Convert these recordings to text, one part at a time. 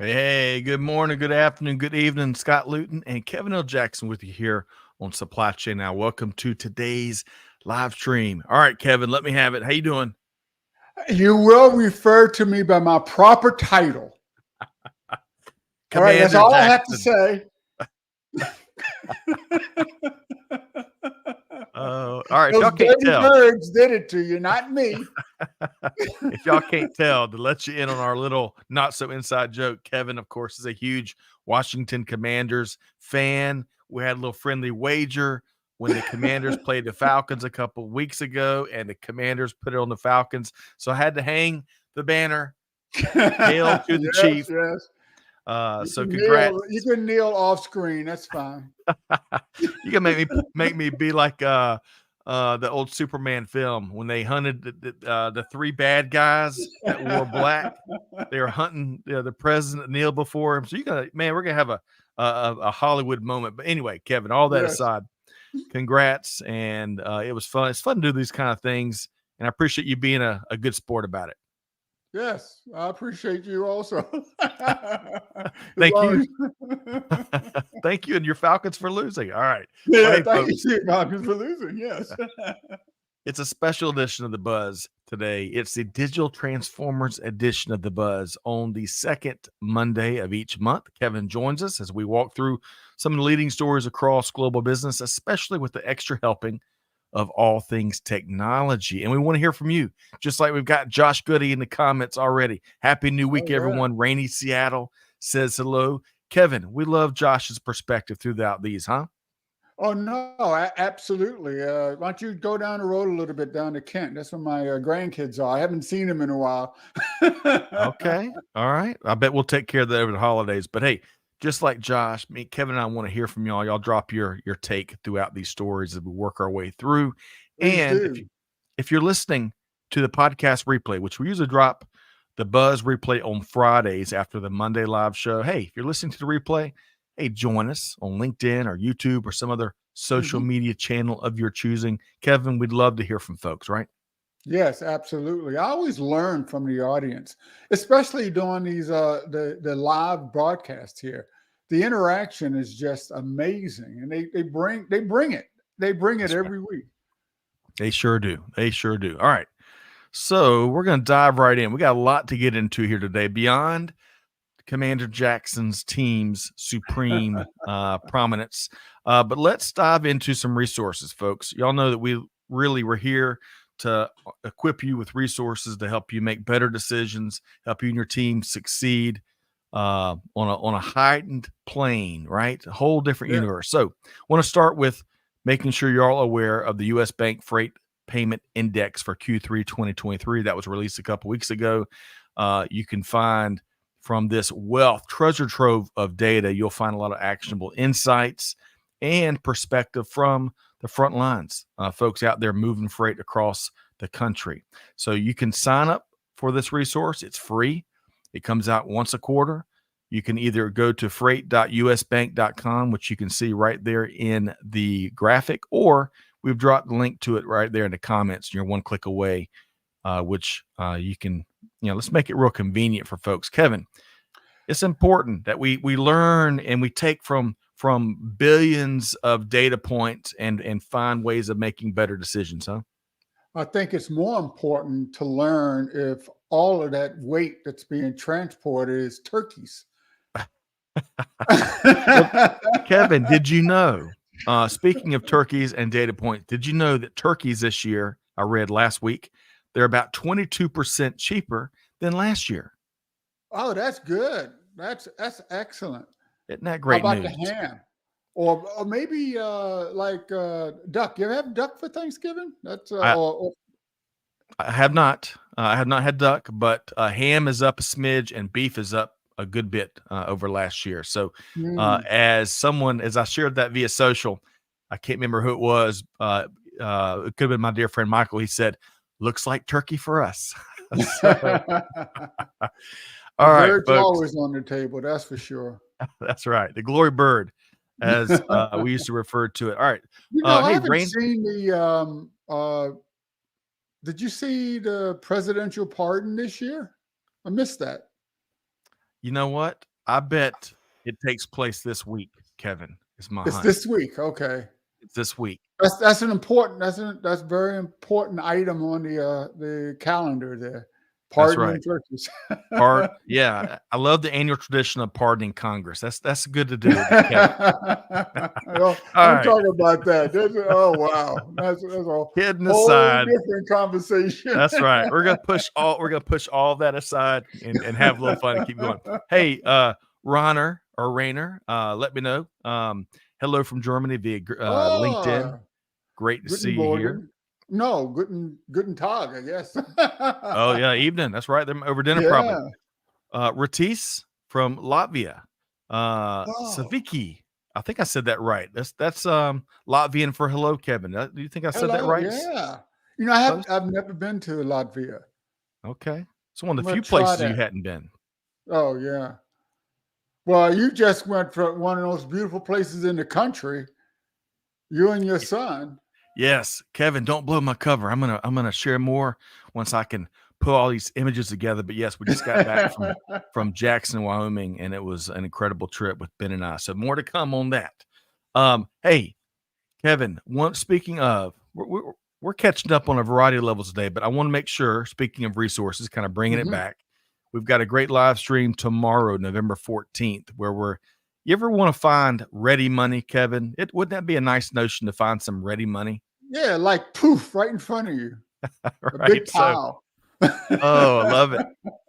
Hey, good morning, good afternoon, good evening. Scott Luton and Kevin L. Jackson with you here on Supply Chain Now. Welcome to today's live stream. All right, Kevin, let me have it. How you doing? You will refer to me by my proper title. All right, that's Commander all I have to Jackson. say. All right, if Those y'all can't dirty tell, birds did it to you, not me. if y'all can't tell, to let you in on our little not so inside joke, Kevin, of course, is a huge Washington Commanders fan. We had a little friendly wager when the Commanders played the Falcons a couple weeks ago, and the Commanders put it on the Falcons. So I had to hang the banner. Hail to the Yes, chief. yes. So congrats. You can kneel off screen. That's fine. You can make me be like the old Superman film when they hunted the three bad guys that wore black. They were hunting the president kneel before him. So we're gonna have a Hollywood moment. But anyway, Kevin, all that Yes, aside, congrats, and it was fun. It's fun to do these kind of things, and I appreciate you being a good sport about it. yes. I appreciate you also. As Thank long you. as Thank you, and your Falcons for losing. All right. Well, yeah, hey, thank folks, you, Falcons, for losing. Yes. it's a special edition of the Buzz today. It's the Digital Transformers edition of the Buzz on the second Monday of each month. Kevin joins us as we walk through some of the leading stories across global business, especially with the extra helping of all things technology. And we want to hear from you, just like we've got Josh Goody in the comments already. Happy New Week, Oh yeah. everyone. Rainy Seattle says hello. Kevin, we love Josh's perspective throughout these, huh? Oh no, absolutely. Why don't you go down the road a little bit down to Kent? That's where my grandkids are. I haven't seen them in a while. Okay. All right. I bet we'll take care of that over the holidays. But hey, just like Josh, me, Kevin, and I want to hear from y'all. Y'all drop your take throughout these stories as we work our way through. Please And do. if you're listening to the podcast replay, which we usually drop the Buzz replay on Fridays after the Monday live show. Hey, if you're listening to the replay, hey, join us on LinkedIn or YouTube or some other social Mhm. media channel of your choosing. Kevin, we'd love to hear from folks, right? Yes, absolutely. I always learn from the audience, especially during these the live broadcasts here. The interaction is just amazing, and they bring it That's right. every week. They sure do. They sure do. All right. So we're going to dive right in. We got a lot to get into here today beyond Commander Jackson's team's supreme prominence. But let's dive into some resources, folks. Y'all know that we really were here to equip you with resources to help you make better decisions, help you and your team succeed on a heightened plane, right? A whole different Yeah. universe. So, I want to start with making sure you're all aware of the U.S. Bank Freight Payment Index for Q3 2023 that was released a couple weeks ago. You can find from this treasure trove of data, you'll find a lot of actionable insights and perspective from the front lines, folks out there moving freight across the country. So you can sign up for this resource. It's free. It comes out once a quarter. You can either go to freight.usbank.com, which you can see right there in the graphic, or we've dropped the link to it right there in the comments. And you're one click away, which you can, let's make it real convenient for folks. Kevin, it's important that we learn and we take from billions of data points and find ways of making better decisions, huh? I think it's more important to learn if all of that weight that's being transported is turkeys. Well, Kevin, did you know, speaking of turkeys and data points, did you know that turkeys this year, I read last week, they're about 22% cheaper than last year? Oh, that's good. That's excellent. Isn't that How great about the news? ham? Or maybe like duck. You ever have duck for Thanksgiving? That's I, I have not. I have not had duck, but ham is up a smidge and beef is up a good bit over last year. So, mm. as I shared that via social, I can't remember who it was. It could have been my dear friend Michael. He said, "Looks like turkey for us." So, The all right, bird's folks. always on the table, that's for sure. That's right. The glory bird, as we used to refer to it. All right. I Hey, haven't rain. seen did you see the presidential pardon this year? I missed that. You know what? I bet it takes place this week, Kevin, is my It's hunch. this week. Okay. It's this week. That's an important that's very important item on the calendar there. That's right. Pardoning turkeys. Yeah, I love the annual tradition of pardoning Congress. That's good to do, Kevin. Don't All right. talk about that. Oh wow, that's a Kidding whole aside, different conversation. that's right. We're gonna push all that aside and have a little fun and keep going. Hey, Rainer, let me know. Hello from Germany via LinkedIn. Oh, Great to see guten you here. Morgen. No, guten Tag, I guess. Oh yeah, evening. That's right. They're over dinner probably. Yeah. Ratis from Latvia. Oh, Saviki. I think I said that right. That's Latvian for hello, Kevin. Do you think I said that hello. right? Yeah. Close. I've never been to Latvia. Okay. It's one of I'm the gonna few try places you that. hadn't been. Oh yeah. Well, you just went for one of those beautiful places in the country. You and your son. Yes, Kevin, don't blow my cover. I'm gonna share more once I can put all these images together. But yes, we just got back from Jackson, Wyoming, and it was an incredible trip with Ben and I. So more to come on that. Hey, Kevin, speaking of, we're catching up on a variety of levels today, but I want to make sure, speaking of resources, kind of bringing it Mhm. back, we've got a great live stream tomorrow, November 14th, where you ever want to find ready money, Kevin? Wouldn't that be a nice notion to find some ready money? Yeah, like poof, right in front of you. A big Right. So, pile. oh, I love it.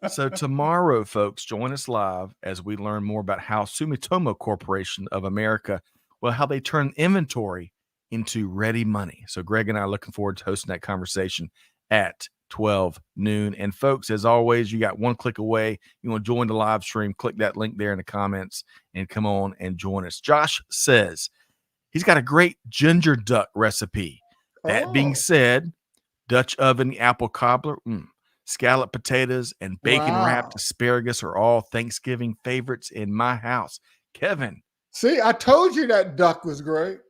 So tomorrow, folks, join us live as we learn more about how Sumitomo Corporation of America, well, how they turn inventory into ready money. So Greg and I are looking forward to hosting that conversation at 12 noon. And folks, as always, you got one click away. You want to join the live stream, click that link there in the comments and come on and join us. Josh says he's got a great ginger duck recipe. That being Oh, said, Dutch oven apple cobbler, scallop potatoes, and bacon wrapped wow. asparagus are all Thanksgiving favorites in my house. Kevin, See, I told you that duck was great.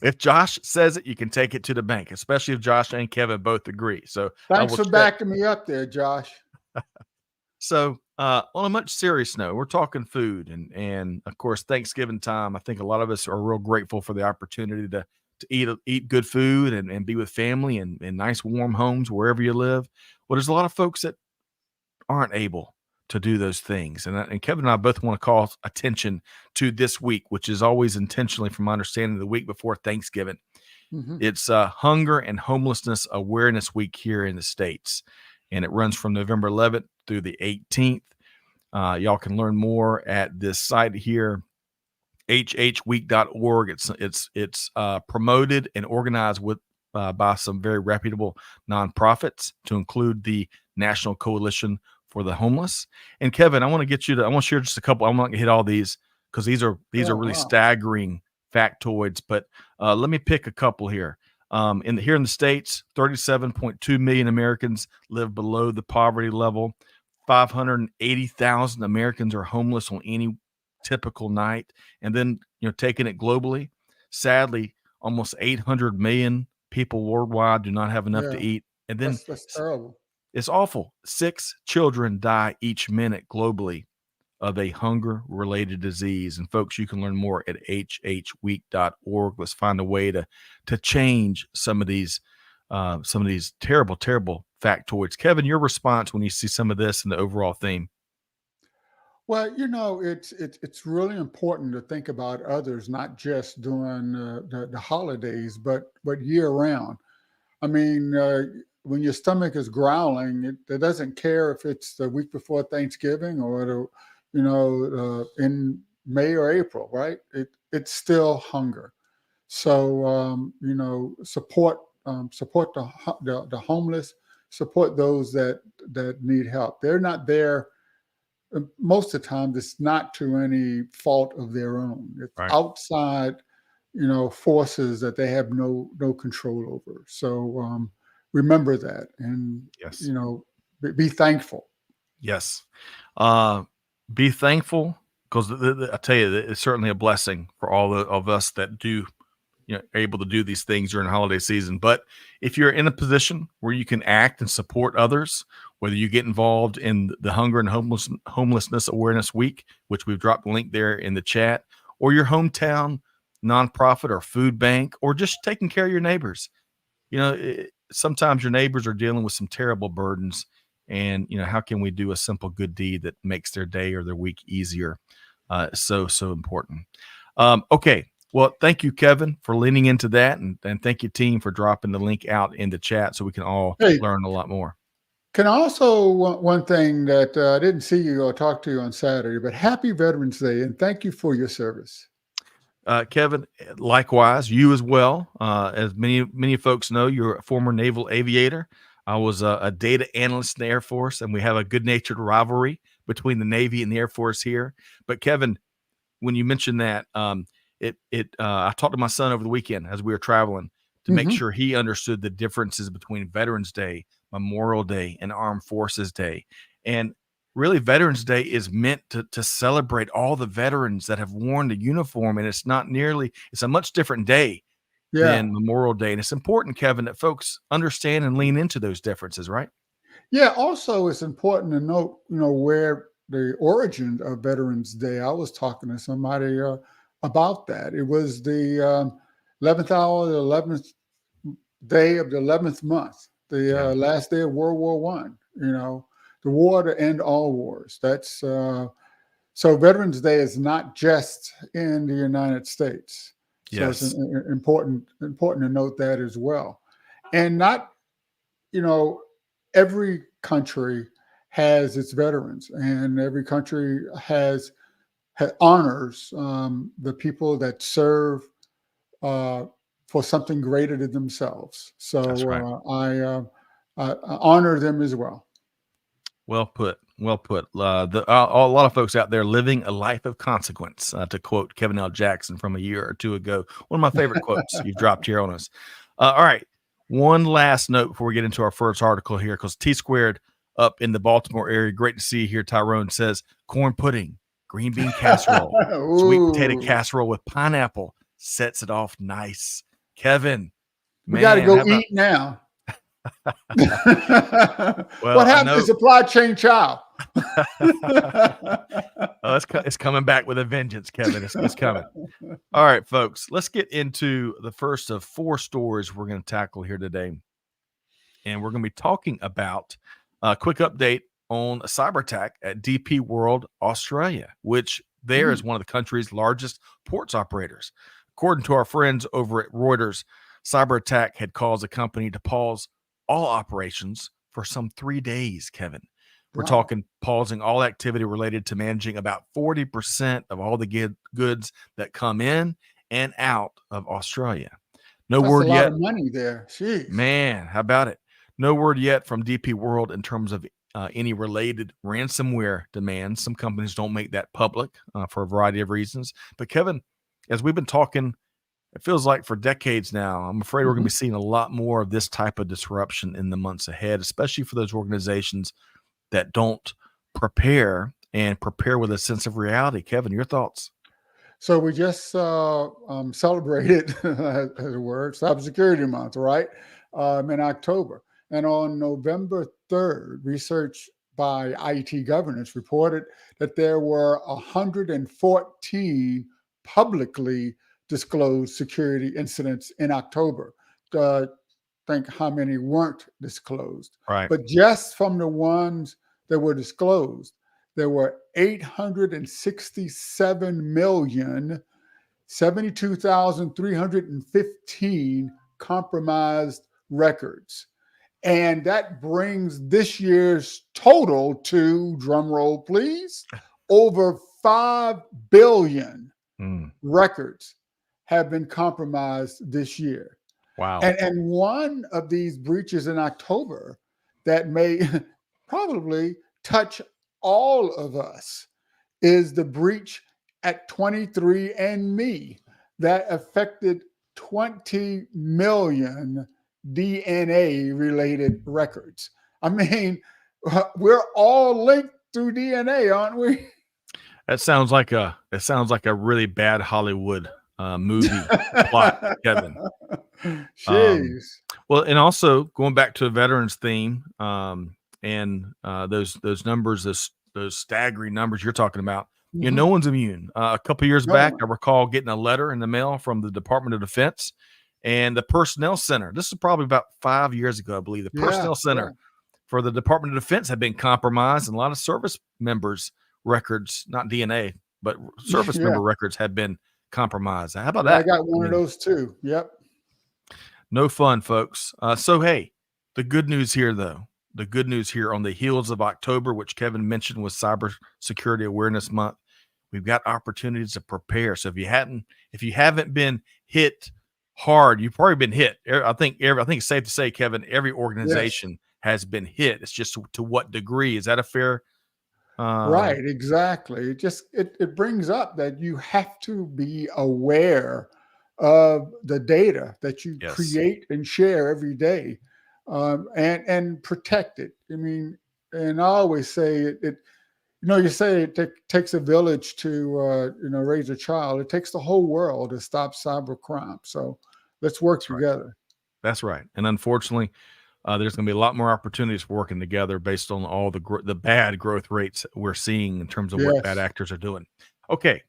if Josh says it, you can take it to the bank, especially if Josh and Kevin both agree. So I Thanks will for check. backing me up there, Josh. So on a much serious note, we're talking food and of course Thanksgiving time. I think a lot of us are real grateful for the opportunity to eat good food and be with family and in nice warm homes wherever you live. Well, there's a lot of folks that aren't able to do those things. And Kevin and I both want to call attention to this week, which is always intentionally, from my understanding, the week before Thanksgiving. Mhm. It's Hunger and Homelessness Awareness Week here in the States. And it runs from November 11th through the 18th. Y'all can learn more at this site here, hhweek.org. It's promoted and organized by some very reputable nonprofits, to include the National Coalition for the Homeless. And Kevin, I want to share just a couple. I'm not gonna hit all these because these are Oh, really wow. staggering factoids, but let me pick a couple here. Here in the States, 37.2 million Americans live below the poverty level. 580,000 Americans are homeless on any typical night. And then, taking it globally, sadly, almost 800 million people worldwide do not have enough to Yeah, eat. And then that's terrible. it's awful. 6 children die each minute globally of a hunger related disease. And folks, you can learn more at hhweek.org. Let's find a way to change some of these terrible, terrible factoids. Kevin, your response when you see some of this and the overall theme. Well, it's really important to think about others, not just during the holidays, but year round. I mean, when your stomach is growling, it doesn't care if it's the week before Thanksgiving or in May or April, right? It's still hunger. So support the homeless, support those that need help. They're not there most of the time. It's not to any fault of their own. It's Right. outside forces that they have no control over. So remember that, and Yes. be thankful. Yes. Be thankful because I tell you, it's certainly a blessing for all of us that do, able to do these things during the holiday season. But if you're in a position where you can act and support others, whether you get involved in the Hunger and Homelessness Awareness Week, which we've dropped the link there in the chat, or your hometown nonprofit or food bank, or just taking care of your neighbors. Sometimes your neighbors are dealing with some terrible burdens, and how can we do a simple good deed that makes their day or their week easier? So important. Okay. Well, thank you, Kevin, for leaning into that, and thank you, team, for dropping the link out in the chat so we can all learn a lot more. Can also one thing that I didn't see you or talk to you on Saturday, but happy Veterans Day, and thank you for your service. Kevin, likewise, you as well. As many folks know, you're a former naval aviator. I was a data analyst in the Air Force, and we have a good-natured rivalry between the Navy and the Air Force here. But Kevin, when you mentioned that, I talked to my son over the weekend as we were traveling to make sure he understood the differences between Veterans Day, Memorial Day, and Armed Forces Day. And really, Veterans Day is meant to celebrate all the veterans that have worn the uniform, and it's a much different day than Memorial Day. And it's important, Kevin, that folks understand and lean into those differences, right? Yeah. Also, it's important to note, where the origin of Veterans Day. I was talking to somebody about that. It was the 11th hour, the 11th day of the 11th month, the last day of World War One. The war to end all wars. That's so Veterans Day is not just in the United States. So it's important to note that as well. And not, every country has its veterans, and every country honors the people that serve for something greater than themselves. So I honor them as well. Well put. Well put. A lot of folks out there living a life of consequence, to quote Kevin L. Jackson from a year or two ago. One of my favorite quotes you've dropped here on us. All right. One last note before we get into our first article here, because T Squared up in the Baltimore area, great to see you here, Tyrone, says corn pudding, green bean casserole, sweet potato casserole with pineapple sets it off nice. Kevin, we got to go eat now. Well, what happened to supply chain child? It's coming back with a vengeance, Kevin. It's coming. All right, folks, let's get into the first of 4 stories we're going to tackle here today. And we're going to be talking about a quick update on a cyber attack at DP World, Australia, which there is one of the country's largest ports operators. According to our friends over at Reuters, cyber attack had caused the company to pause all operations for some 3 days, Kevin. We're talking pausing all activity related to managing about 40% of all the goods that come in and out of Australia. That's word yet. That's a lot of money there. Jeez. Man, how about it? No word yet from DP World in terms of any related ransomware demands. Some companies don't make that public for a variety of reasons. But Kevin, as we've been talking, it feels like for decades now, I'm afraid we're going to be seeing a lot more of this type of disruption in the months ahead, especially for those organizations that don't prepare with a sense of reality. Kevin, your thoughts? So we just celebrated, as a word, Cybersecurity Month, right, in October. And on November 3rd, research by IT Governance reported that there were 114 publicly disclosed security incidents in October. Think how many weren't disclosed. Right. But just from the ones that were disclosed, there were 867,072,315 compromised records. And that brings this year's total to, drum roll please, over 5 billion records have been compromised this year. Wow. And one of these breaches in October that may probably touch all of us is the breach at 23andMe that affected 20 million DNA related records. I mean, we're all linked through DNA, aren't we? That sounds like a really bad Hollywood movie plot, Kevin. Jeez. Well, and also going back to a veterans theme, and those numbers, those staggering numbers you're talking about. No one's immune. A couple years No back, one. I recall getting a letter in the mail from the Department of Defense and the Personnel Center. This is probably about 5 years ago, I believe. The Yeah, Personnel yeah. Center for the Department of Defense had been compromised, and a lot of service members' records, not DNA, but service Yeah. member records had been compromised. How about Yeah, I that? got one of those too. Yep. No fun, folks. So, hey, the good news here, though, the good news here on the heels of October, which Kevin mentioned was Cybersecurity Awareness Month, we've got opportunities to prepare. So if you haven't been hit hard, you've probably been hit. I think it's safe to say, Kevin, every Yes. organization has been hit. It's just to what degree. Is that a fair? Right, exactly. It brings up that you have to be aware of the data that you Yes, create and share every day, and protect it. I mean, and I always say you say it takes a village to raise a child. It takes the whole world to stop cyber crime. So let's work that's right. together. That's right. And unfortunately, there's going to be a lot more opportunities for working together based on all the bad growth rates we're seeing in terms of what bad Yes. actors are doing. Okay,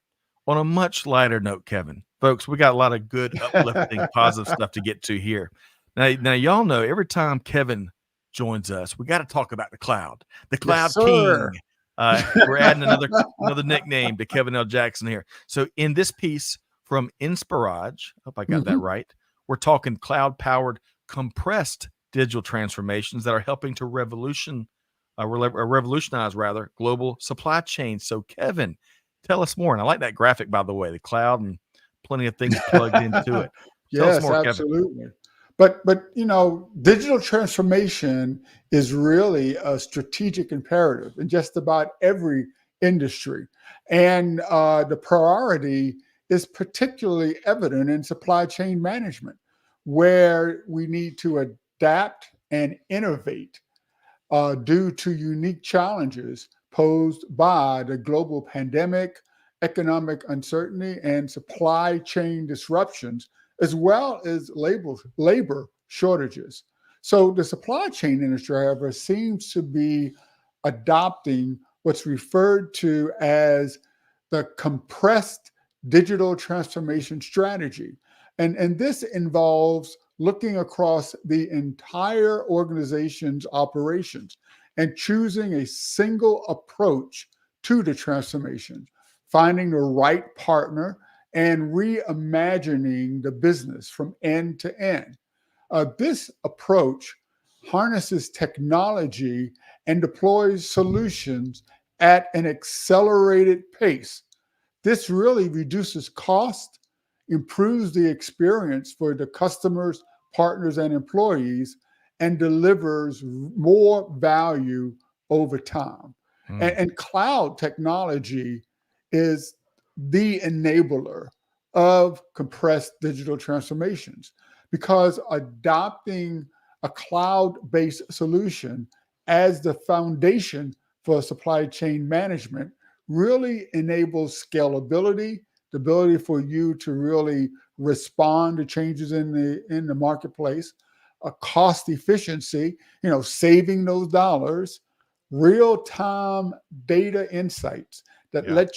on a much lighter note, Kevin, folks, we got a lot of good, uplifting, positive stuff to get to here. Now, y'all know every time Kevin joins us, we got to talk about the Yes, Cloud sir. King. We're adding another nickname to Kevin L. Jackson here. So, in this piece from Inspirage, hope I got that Mhm. right. We're talking cloud-powered compressed digital transformations that are helping to revolutionize rather global supply chains. So, Kevin, tell us more. And I like that graphic, by the way, the cloud and plenty of things plugged into it. Tell us Yes, more, Kevin. absolutely. But digital transformation is really a strategic imperative in just about every industry, and the priority is particularly evident in supply chain management, where we need to adapt and innovate due to unique challenges posed by the global pandemic, economic uncertainty, and supply chain disruptions, as well as labor shortages. So, the supply chain industry, however, seems to be adopting what's referred to as the compressed digital transformation strategy. And this involves looking across the entire organization's operations and choosing a single approach to the transformation, finding the right partner, and reimagining the business from end to end. This approach harnesses technology and deploys solutions at an accelerated pace. This really reduces cost, improves the experience for the customers, partners, and employees, and delivers more value over time. Mm, And cloud technology is the enabler of compressed digital transformations because adopting a cloud based solution as the foundation for supply chain management really enables scalability, the ability for you to really respond to changes in the marketplace, a cost efficiency, saving those dollars, real time data insights that yeah. let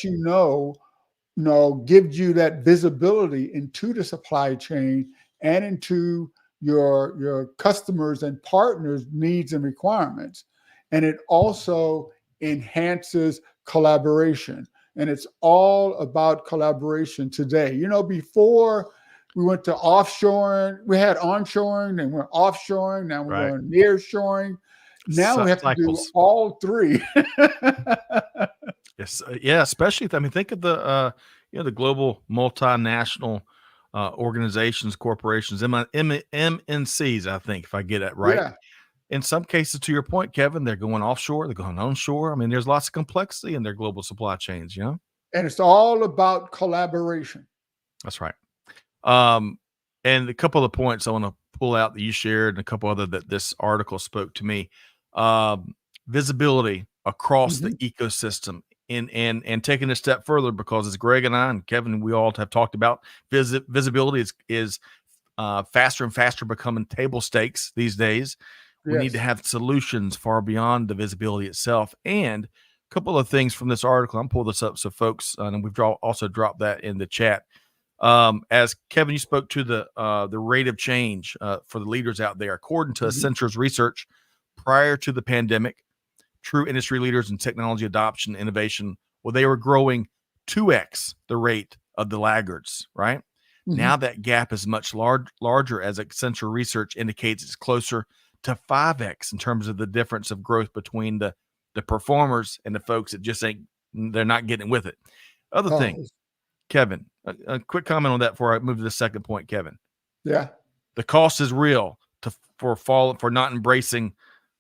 gives you that visibility into the supply chain and into your customers and partners needs and requirements, and it also enhances collaboration, and it's all about collaboration today. Before we went to offshoring, we had onshoring, then we're offshoring, now we're Right. going nearshoring. Now we have to do Cycles. all three. Yes. Yeah. Especially, I mean, think of the global multinational organizations, corporations, MNCs, I think, if I get it right. Yeah. In some cases, to your point, Kevin, they're going offshore, they're going onshore. I mean, there's lots of complexity in their global supply chains. And it's all about collaboration. That's right. Um, and a couple of points I want to pull out that you shared, and a couple other that this article spoke to me. Visibility across the Mhm. ecosystem and taking a step further, because as Greg and I and Kevin, we all have talked about, visibility is faster and faster becoming table stakes these days. We need to Yes. have solutions far beyond the visibility itself. And a couple of things from this article, I'm pulling this up so folks, and we've also dropped that in the chat. As Kevin, you spoke to the rate of change for the leaders out there. According to Accenture's research, prior to the pandemic, true industry leaders in technology adoption and innovation, well, they were growing 2x the rate of the laggards, right? Now that gap is much larger, as Accenture research indicates it's closer to 5x in terms of the difference of growth between the performers and the folks that just they're not getting with it. Other thing, Kevin, a quick comment on that before I move to the second point, Kevin. Yeah. The cost is real for not embracing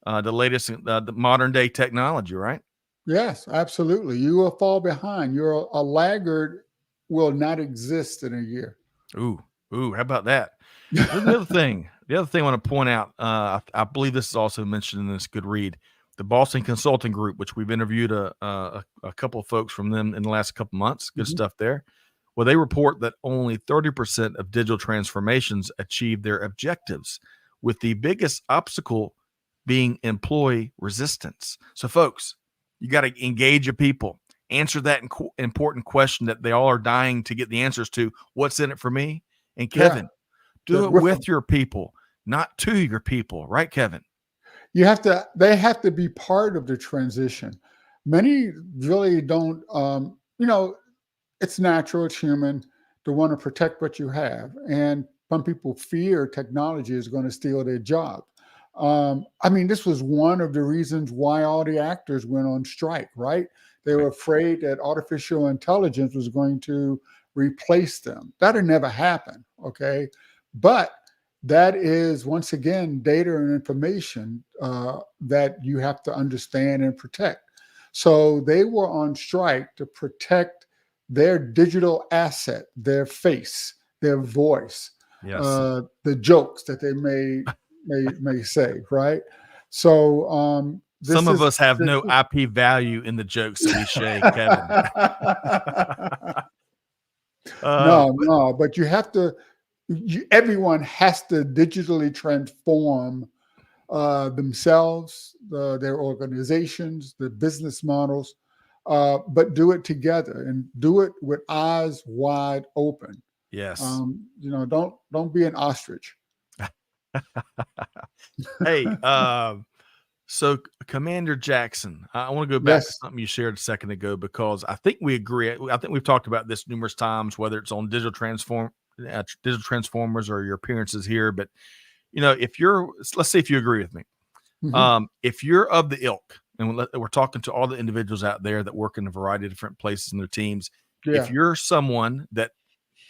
the latest the modern day technology, right? Yes, absolutely. You will fall behind. You're a laggard will not exist in a year. Ooh, how about that? The other thing I want to point out, I believe this is also mentioned in this good read, the Boston Consulting Group, which we've interviewed a couple of folks from them in the last couple months. Good stuff there. Well, they report that only 30% of digital transformations achieve their objectives, with the biggest obstacle being employee resistance. So, folks, you got to engage your people. Answer that important question that they all are dying to get the answers to. What's in it for me? And Kevin, do it with your people, not to your people, right, Kevin? They have to be part of the transition. Many really don't, it's natural, it's human to want to protect what you have. And some people fear technology is going to steal their job. This was one of the reasons why all the actors went on strike, right? They were afraid that artificial intelligence was going to replace them. That'll never happen, okay? But that is, once again, data and information that you have to understand and protect. So they were on strike to protect their digital asset, their face, their voice, the jokes that they may say, right? So some of us have no IP value in the jokes that we say, Kevin. No, but you have to. Everyone has to digitally transform themselves, their organizations, their business models, but do it together and do it with eyes wide open. Yes. Don't be an ostrich. Hey, so Commander Jackson, I want to go back to something you shared a second ago, because I think we agree. I think we've talked about this numerous times, whether it's on digital transformers or your appearances here. But let's say if you agree with me, if you're of the ilk, and we're talking to all the individuals out there that work in a variety of different places in their teams. Yeah. If you're someone that,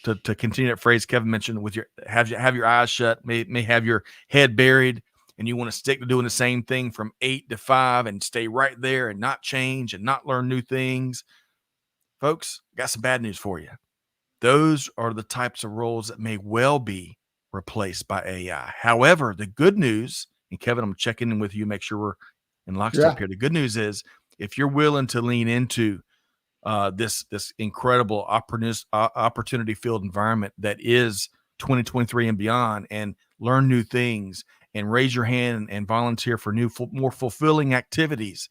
to continue that phrase Kevin mentioned, with have your eyes shut, may have your head buried, and you want to stick to doing the same thing from 8 to 5 and stay right there and not change and not learn new things, folks, got some bad news for you. Those are the types of roles that may well be replaced by AI. However, the good news, and Kevin, I'm checking in with you, make sure we're in lockstep here. The good news is, if you're willing to lean into this incredible opportunity filled environment that is 2023 and beyond, and learn new things and raise your hand and volunteer for new, more fulfilling activities,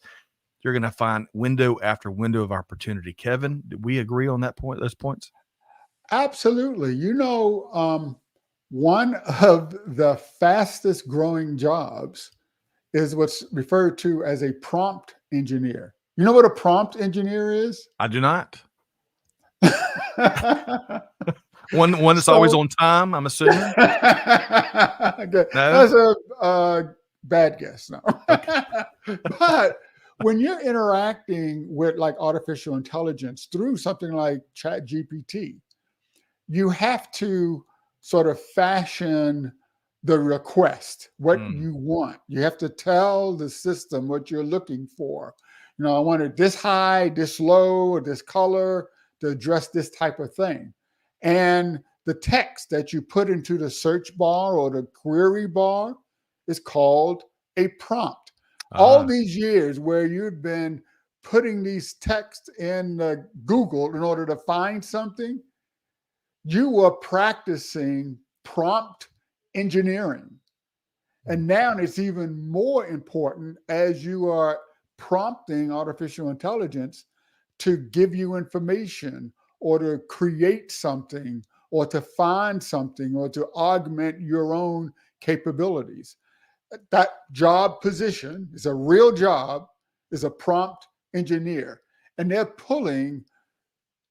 you're going to find window after window of opportunity. Kevin, do we agree on that point? Those points? Absolutely. One of the fastest growing jobs is what's referred to as a prompt engineer. You know what a prompt engineer is? I do not. one that's always on time, I'm assuming. No? That's a bad guess. No. Okay. But when you're interacting with like artificial intelligence through something like ChatGPT, you have to sort of fashion the request, what you want. You have to tell the system what you're looking for. I want it this high, this low, or this color to address this type of thing. And the text that you put into the search bar or the query bar is called a prompt. All these years where you've been putting these texts in Google in order to find something, you are practicing prompt engineering. And now it's even more important as you are prompting artificial intelligence to give you information or to create something or to find something or to augment your own capabilities. That job position is a real job, is a prompt engineer. And they're pulling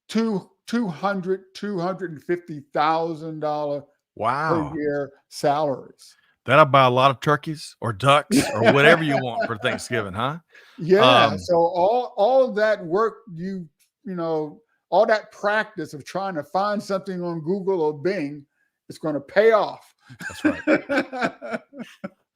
$250,000 per Wow. year salaries. That'll buy a lot of turkeys or ducks or whatever you want for Thanksgiving, huh? Yeah. So all that work all that practice of trying to find something on Google or Bing is going to pay off. That's right.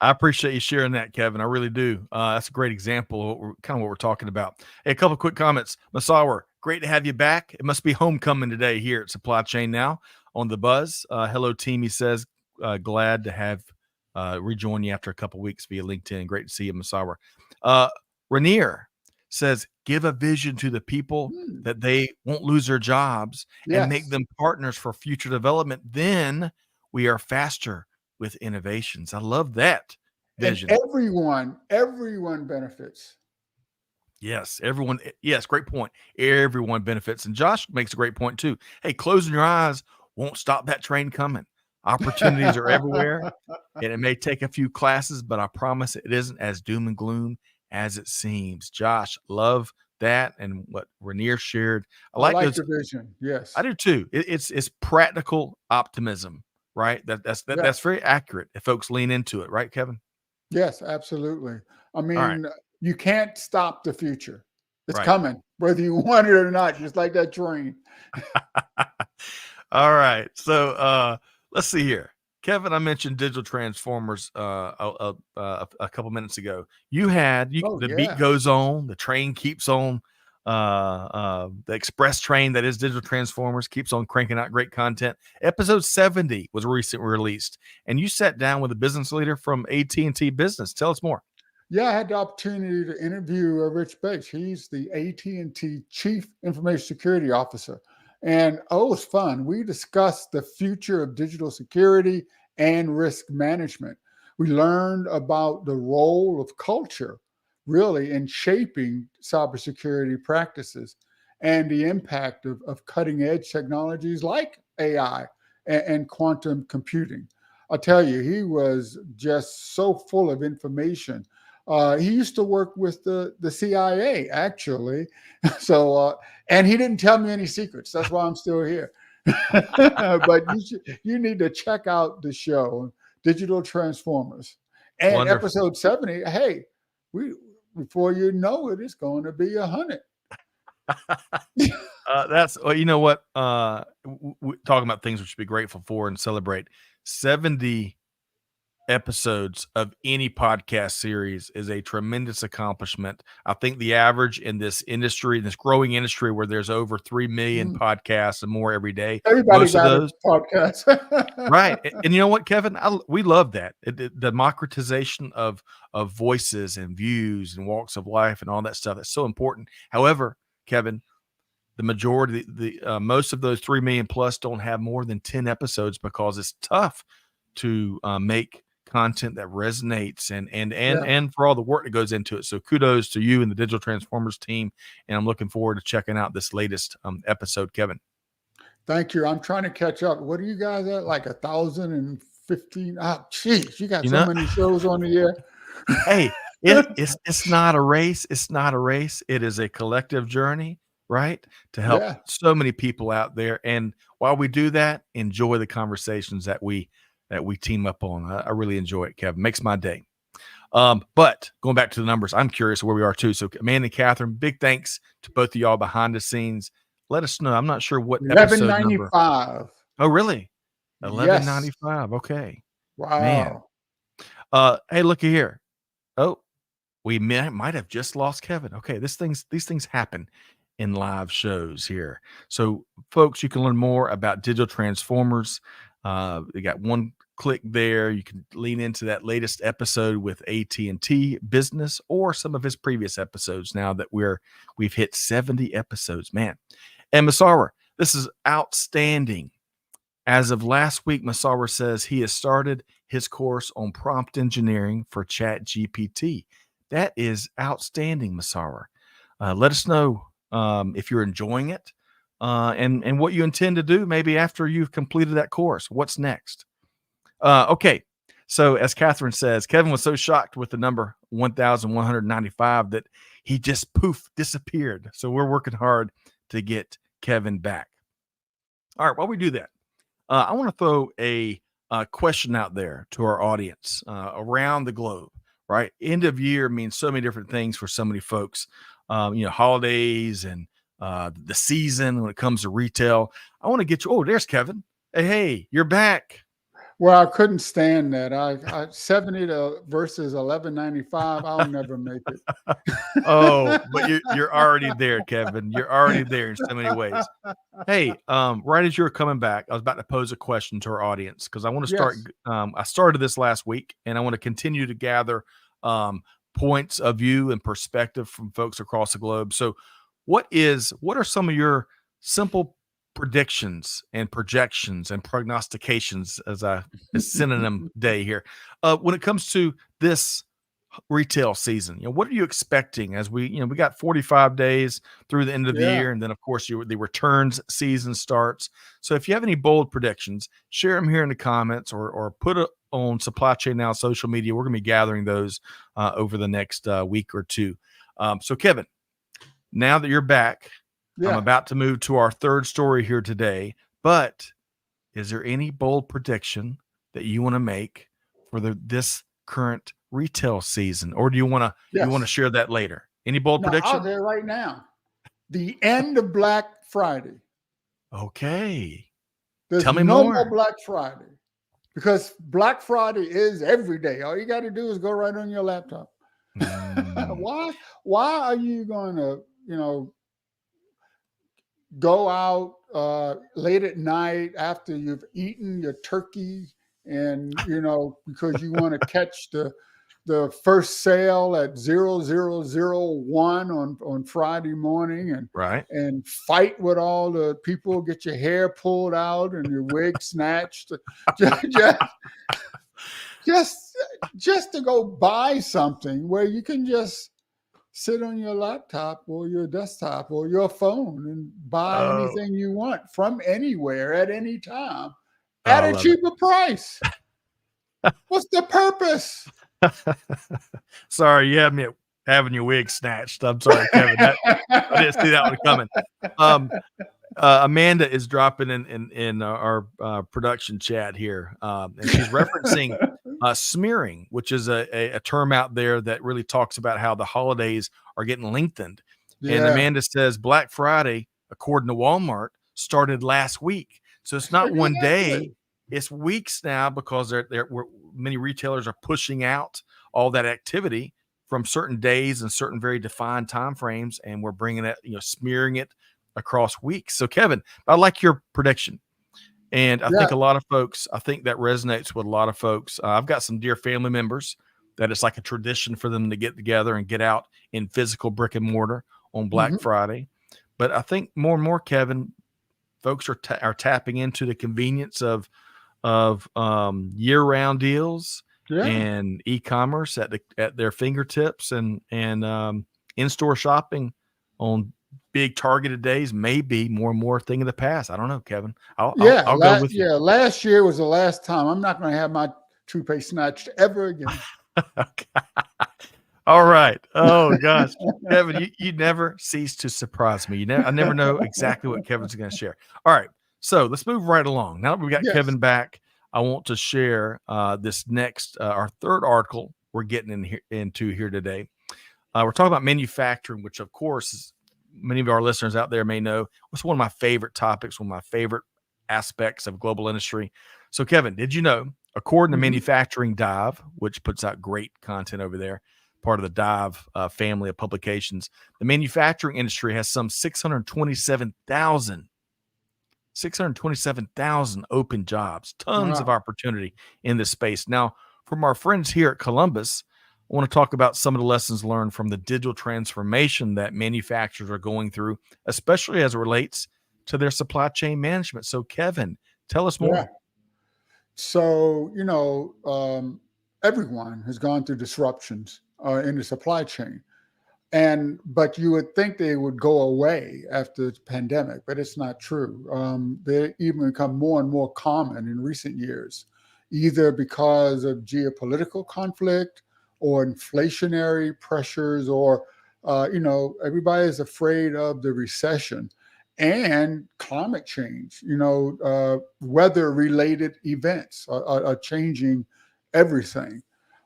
I appreciate you sharing that, Kevin. I really do. That's a great example of what we're talking about. Hey, a couple of quick comments. Masawer, great to have you back. It must be homecoming today here at Supply Chain Now on the Buzz. Hello, team. He says, glad to have rejoin you after a couple of weeks via LinkedIn. Great to see you, Masawer. Rainier says, give a vision to the people that they won't lose their jobs and make them partners for future development. Then we are faster with innovations. I love that vision. And everyone benefits. Yes, everyone. Yes, great point. Everyone benefits. And Josh makes a great point too. Hey, closing your eyes won't stop that train coming. Opportunities are everywhere, and it may take a few classes, but I promise it isn't as doom and gloom as it seems. Josh, love that and what Rainier shared. I like the vision. Yes, I do too. It's practical optimism, right? That's very accurate if folks lean into it, right, Kevin? Yes, absolutely. I mean, you can't stop the future. It's coming, whether you want it or not, just like that train. All right. So let's see here. Kevin, I mentioned digital transformers a couple minutes ago. The beat goes on, the train keeps on, the express train that is digital transformers keeps on cranking out great content. Episode 70 was recently released, and you sat down with a business leader from AT&T Business. Tell us more. Yeah, I had the opportunity to interview Rich Bates. He's the AT&T Chief Information Security Officer. And it was fun. We discussed the future of digital security and risk management. We learned about the role of culture, really, in shaping cybersecurity practices and the impact of cutting edge technologies like AI and quantum computing. I'll tell you, he was just so full of information. He used to work with the CIA, actually. So, and he didn't tell me any secrets. That's why I'm still here. But you need to check out the show, Digital Transformers. And Wonderful. episode 70, hey, before you know it, it's going to be 100. You know what? Talking about things we should be grateful for and celebrate. 70 episodes of any podcast series is a tremendous accomplishment. I think the average in this industry, this growing industry where there's over 3 million podcasts and more every day, everybody got a podcast. Right. And you know what, Kevin? We love that. The democratization of voices and views and walks of life and all that stuff. That's so important. However, Kevin, the majority, most of those 3 million plus don't have more than 10 episodes because it's tough to make content that resonates and for all the work that goes into it. So kudos to you and the Digital Transformers team. And I'm looking forward to checking out this latest episode, Kevin. Thank you. I'm trying to catch up. What are you guys at? Like 1,015? Oh, geez, you got many shows on the air. Hey, it's not a race. It's not a race. It is a collective journey, right? To help so many people out there. And while we do that, enjoy the conversations that we team up on. I really enjoy it, Kevin. Makes my day. But going back to the numbers, I'm curious where we are too. So Amanda and Catherine, big thanks to both of y'all behind the scenes. Let us know. I'm not sure what episode number. 1195. Oh, really? 1195. Okay. Wow. Man. Hey, looky here. Oh, we might have just lost Kevin. Okay, these things happen in live shows here. So, folks, you can learn more about Digital Transformers. They got one click there. You can lean into that latest episode with AT&T Business or some of his previous episodes now that we've hit 70 episodes, man. And Masawer, this is outstanding. As of last week, Masawer says he has started his course on prompt engineering for ChatGPT. That is outstanding, Masawer. Let us know if you're enjoying it and what you intend to do maybe after you've completed that course. What's next? Okay. So as Catherine says, Kevin was so shocked with the number 1,195 that he just disappeared. So we're working hard to get Kevin back. All right. While we do that, I want to throw a question out there to our audience around the globe, right? End of year means so many different things for so many folks, holidays and the season when it comes to retail. I want to get you. Oh, there's Kevin. Hey, you're back. Well, I couldn't stand that. I 70 versus 1195. I'll never make it. Oh, but you're already there, Kevin. You're already there in so many ways. Hey, right as you were coming back, I was about to pose a question to our audience because I want to start. Yes. I started this last week, and I want to continue to gather points of view and perspective from folks across the globe. So, what are some of your simple predictions and projections and prognostications as a synonym day here when it comes to this retail season? What are you expecting as we got 45 days through the end of the year, and then of course the returns season starts. So if you have any bold predictions, share them here in the comments or put it on Supply Chain Now social media. We're going to be gathering those over the next week or two. So Kevin, now that you're back, I'm about to move to our third story here today, but is there any bold prediction that you want to make for this current retail season, or do you want to share that later? Any bold prediction? I'll there right now. The end of Black Friday. Okay. There's Tell me no more Black Friday because Black Friday is every day. All you got to do is go right on your laptop. Why are you going to, go out late at night after you've eaten your turkey and, because you want to catch the first sale at 0001 on Friday morning and fight with all the people, get your hair pulled out and your wig snatched just to go buy something where you can just sit on your laptop or your desktop or your phone and buy anything you want from anywhere at any time at a cheaper price. What's the purpose? Sorry, you had me having your wig snatched. I'm sorry, Kevin. I didn't see that one coming. Amanda is dropping in our production chat here, and she's referencing smearing, which is a term out there that really talks about how the holidays are getting lengthened. And Amanda says Black Friday, according to Walmart, started last week. So it's not one day, it's weeks now because many retailers are pushing out all that activity from certain days and certain very defined time frames, and we're bringing it, smearing it across weeks. So Kevin, I like your prediction. And I think a lot of folks, I think that resonates with a lot of folks. I've got some dear family members that it's like a tradition for them to get together and get out in physical brick and mortar on Black Friday. But I think more and more, Kevin, folks are tapping into the convenience of year-round deals and e-commerce at their fingertips and in-store shopping on big targeted days may be more and more thing of the past. I don't know, Kevin. I'll go with you. Yeah, last year was the last time. I'm not going to have my toothpaste snatched ever again. All right. Oh gosh, Kevin, you never cease to surprise me. I never know exactly what Kevin's going to share. All right, so let's move right along. Now that we got Kevin back, I want to share this next, our third article we're getting into here today. We're talking about manufacturing, which of course is, many of our listeners out there may know, it's one of my favorite topics, one of my favorite aspects of global industry. So, Kevin, did you know, according to Manufacturing Dive, which puts out great content over there, part of the Dive family of publications, the manufacturing industry has some 627,000 627,000 open jobs, tons of Wow. opportunity in this space. Now, from our friends here at Columbus, I want to talk about some of the lessons learned from the digital transformation that manufacturers are going through, especially as it relates to their supply chain management. So, Kevin, tell us Yeah. more. So, everyone has gone through disruptions in the supply chain. But you would think they would go away after the pandemic, but it's not true. They even become more and more common in recent years, either because of geopolitical conflict or inflationary pressures, or everybody is afraid of the recession and climate change. Weather-related events are changing everything.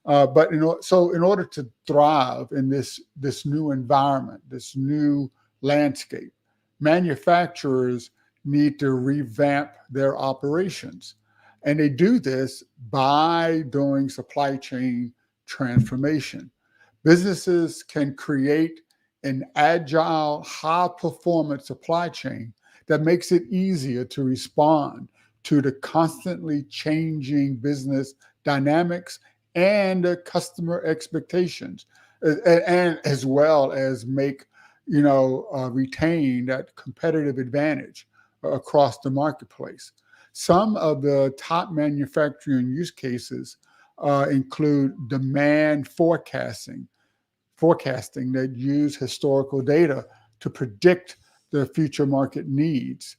So in order to thrive in this new environment, this new landscape, manufacturers need to revamp their operations. And they do this by doing supply chain transformation. Businesses can create an agile, high performance supply chain that makes it easier to respond to the constantly changing business dynamics and customer expectations, and as well as retain that competitive advantage across the marketplace. Some of the top manufacturing use cases include demand forecasting that use historical data to predict the future market needs,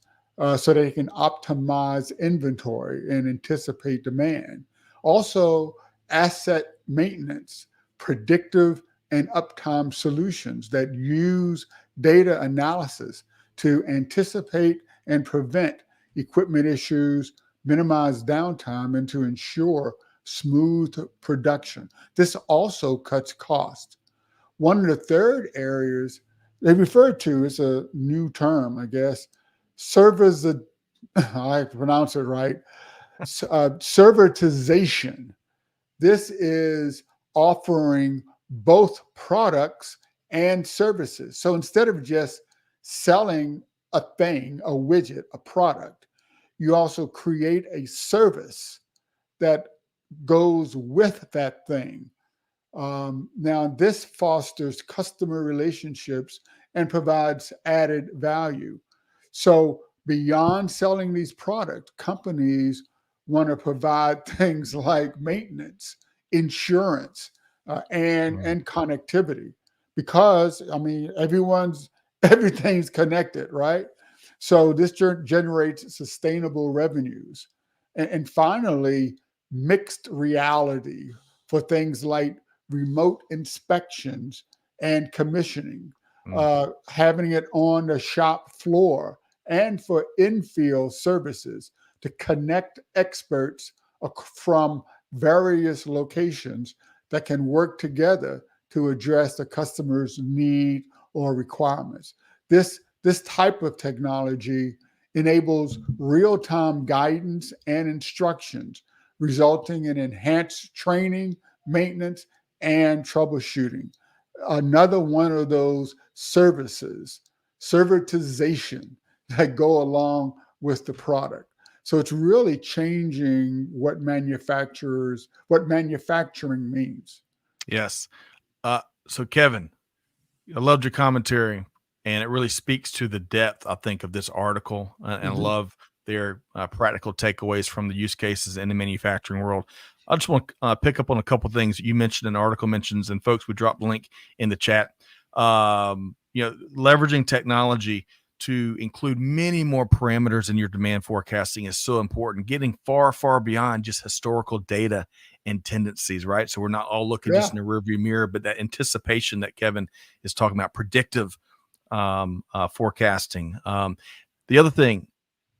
so they can optimize inventory and anticipate demand. Also, asset maintenance, predictive and uptime solutions that use data analysis to anticipate and prevent equipment issues, minimize downtime, and to ensure smooth production. This also cuts costs. One of the third areas they refer to, is a new term, I guess, servers. I have to pronounce it right. Servitization. This is offering both products and services. So instead of just selling a thing, a widget, a product, you also create a service that goes with that thing. Now, this fosters customer relationships and provides added value. So, beyond selling these products, companies want to provide things like maintenance, insurance, Mm. and connectivity, because I mean everything's connected, right? So this generates sustainable revenues, and finally, mixed reality for things like remote inspections and commissioning, Mm. having it on the shop floor, and for infield services to connect experts from various locations that can work together to address the customer's need or requirements. This type of technology enables real-time guidance and instructions, resulting in enhanced training, maintenance, and troubleshooting. Another one of those services, servitization, that go along with the product. So it's really changing what manufacturing means. Yes. So, Kevin, I loved your commentary, and it really speaks to the depth, I think, of this article, and I Mhm. love their practical takeaways from the use cases in the manufacturing world. I just want to pick up on a couple of things you mentioned, and the article mentions, and folks, we dropped the link in the chat. Leveraging technology to include many more parameters in your demand forecasting is so important. Getting far, far beyond just historical data and tendencies, right? So we're not all looking just Yeah. in the rearview mirror, but that anticipation that Kevin is talking about, predictive forecasting. The other thing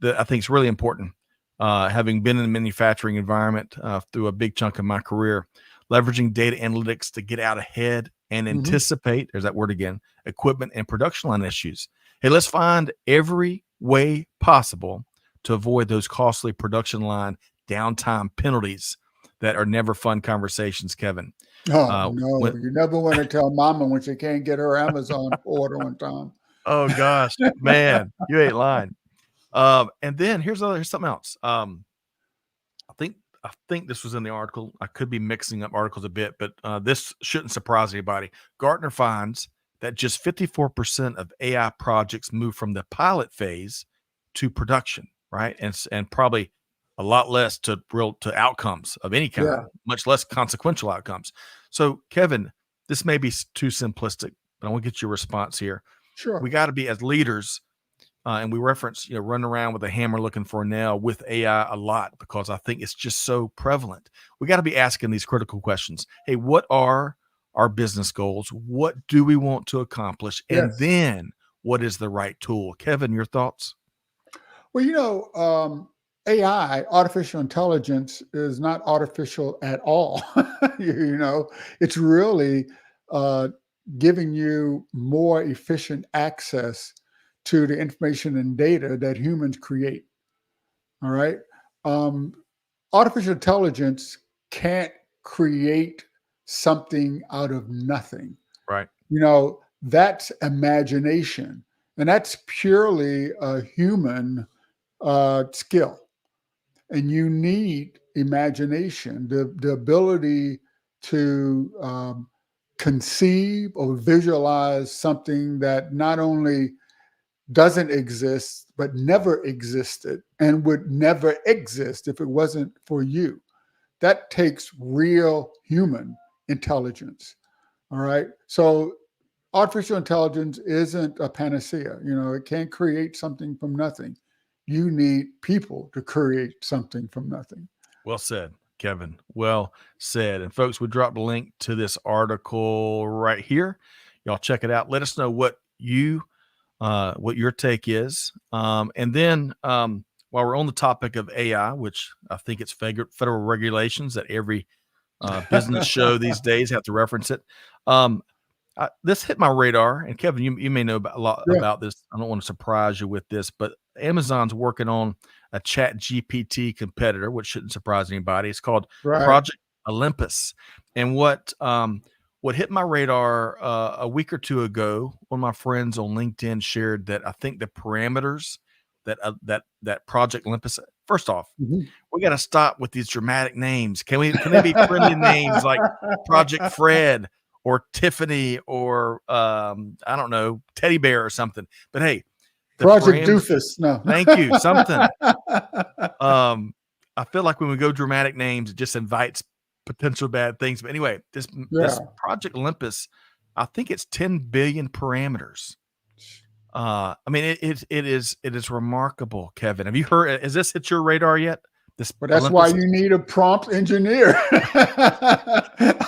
that I think is really important, having been in the manufacturing environment through a big chunk of my career, leveraging data analytics to get out ahead and Mhm. anticipate, there's that word again, equipment and production line issues. Hey, let's find every way possible to avoid those costly production line downtime penalties that are never fun conversations, Kevin. Oh When no, you never want to tell mama when she can't get her Amazon order on time. Oh gosh, man, you ain't lying. And then here's something else. I think this was in the article. I could be mixing up articles a bit, but this shouldn't surprise anybody. Gartner finds that just 54% of AI projects move from the pilot phase to production, right? And probably a lot less to outcomes of any kind, Yeah, much less consequential outcomes. So, Kevin, this may be too simplistic, but I want to get your response here. We sure. got to be, as leaders, and we reference, running around with a hammer looking for a nail with AI a lot because I think it's just so prevalent. We got to be asking these critical questions. Hey, what are our business goals? What do we want to accomplish? And Yes. then what is the right tool? Kevin, your thoughts? Well, AI, artificial intelligence, is not artificial at all. It's really uh, giving you more efficient access to the information and data that humans create. All right. Um, Artificial intelligence can't create something out of nothing. Right. That's imagination, and that's purely a human skill. And you need imagination, the ability to conceive or visualize something that not only doesn't exist, but never existed and would never exist if it wasn't for you. That takes real human intelligence. All right. So artificial intelligence isn't a panacea. It can't create something from nothing. You need people to create something from nothing. Well said, Kevin. Well said. And folks, we dropped a link to this article right here. Y'all check it out. Let us know what your take is. And then while we're on the topic of AI, which I think it's federal regulations that every business show these days have to reference it. This hit my radar, and Kevin, you may know a lot Yeah, about this. I don't want to surprise you with this, but Amazon's working on a Chat GPT competitor, which shouldn't surprise anybody. It's called right. Project Olympus. And what hit my radar a week or two ago, one of my friends on LinkedIn shared that I think the parameters that Project Olympus. First off, Mhm. we got to stop with these dramatic names. Can they be friendly names like Project Fred or Tiffany or I don't know, Teddy Bear or something? But hey, the Project params. Doofus. No. Thank you. Something. I feel like when we go dramatic names, it just invites potential bad things. But anyway, this Yeah. Project Olympus, I think it's 10 billion parameters. I mean, it is remarkable, Kevin. Have you heard? Has this hit your radar yet? This But that's why Olympus, you need a prompt engineer.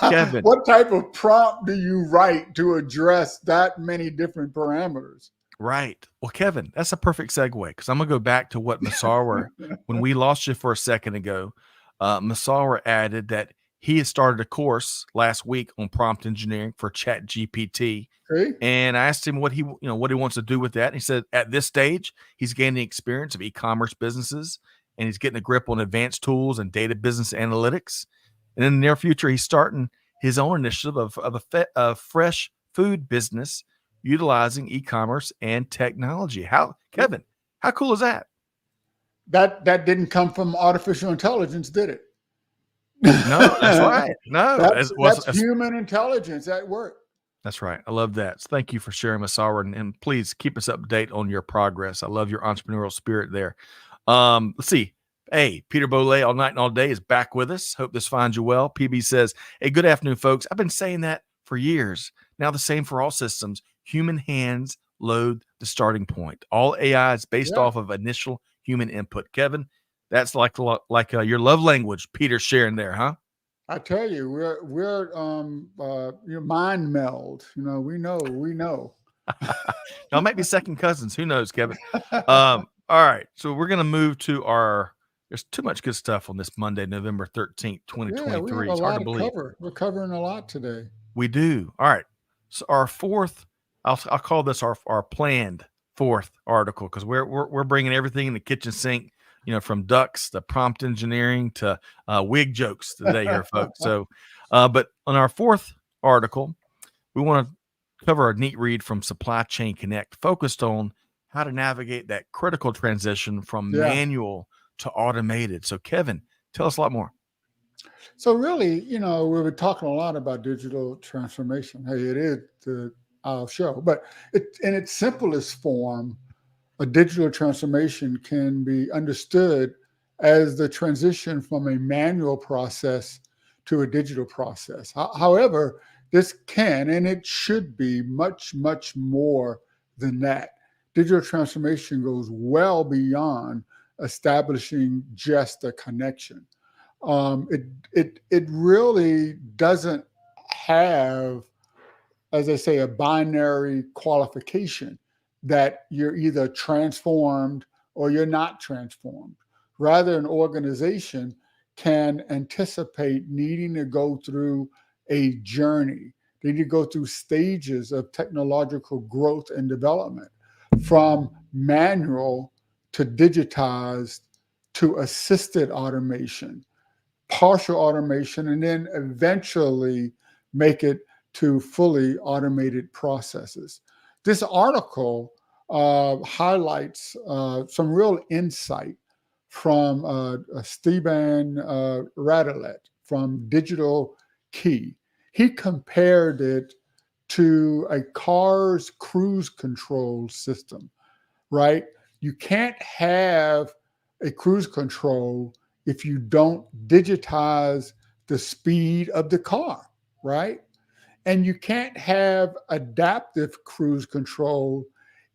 Kevin. What type of prompt do you write to address that many different parameters? Right. Well, Kevin, that's a perfect segue because I'm gonna go back to what Masara, when we lost you for a second ago, Masara added that he had started a course last week on prompt engineering for Chat GPT. See? And I asked him what he wants to do with that. And he said at this stage, he's gaining experience of e-commerce businesses and he's getting a grip on advanced tools and data business analytics. And in the near future, he's starting his own initiative of fresh food business utilizing e-commerce and technology. Kevin, how cool is that? That didn't come from artificial intelligence, did it? No, that's right. No, That's human intelligence at work. that's right. I love that. So thank you for sharing, Masara, and please keep us up to date on your progress. I love your entrepreneurial spirit there. Let's see. Hey, Peter Bolay, all night and all day, is back with us. Hope this finds you well. PB says, hey, good afternoon, folks. I've been saying that for years. Now the same for all systems. Human hands load the starting point. All AI is based Yeah. off of initial human input. Kevin, that's like your love language. Peter sharing there, huh? I tell you, we're your mind meld. We know. Y'all might be second cousins. Who knows, Kevin? All right. So we're going to move to there's too much good stuff on this Monday, November 13th, Yeah, we have 2023. a It's hard to lot to believe. cover. We're covering a lot today. We do. All right. So our fourth, I'll call this our planned fourth article because we're bringing everything in the kitchen sink, from ducks to prompt engineering to wig jokes today here, folks. So, but on our fourth article, we want to cover a neat read from Supply Chain Connect focused on how to navigate that critical transition from Yeah. manual to automated. So, Kevin, tell us a lot more. So really, we were talking a lot about digital transformation. Hey, it is our show, but in its simplest form, a digital transformation can be understood as the transition from a manual process to a digital process. However, this can and it should be much, much more than that. Digital transformation goes well beyond establishing just a connection. It really doesn't have, as I say, a binary qualification that you're either transformed or you're not transformed. Rather, an organization can anticipate needing to go through a journey. They need to go through stages of technological growth and development from manual to digitized to assisted automation, partial automation, and then eventually make it to fully automated processes. This article highlights some real insight from Stephen Radelet from Digital Key. He compared it to a car's cruise control system, right? You can't have a cruise control if you don't digitize the speed of the car, right? And you can't have adaptive cruise control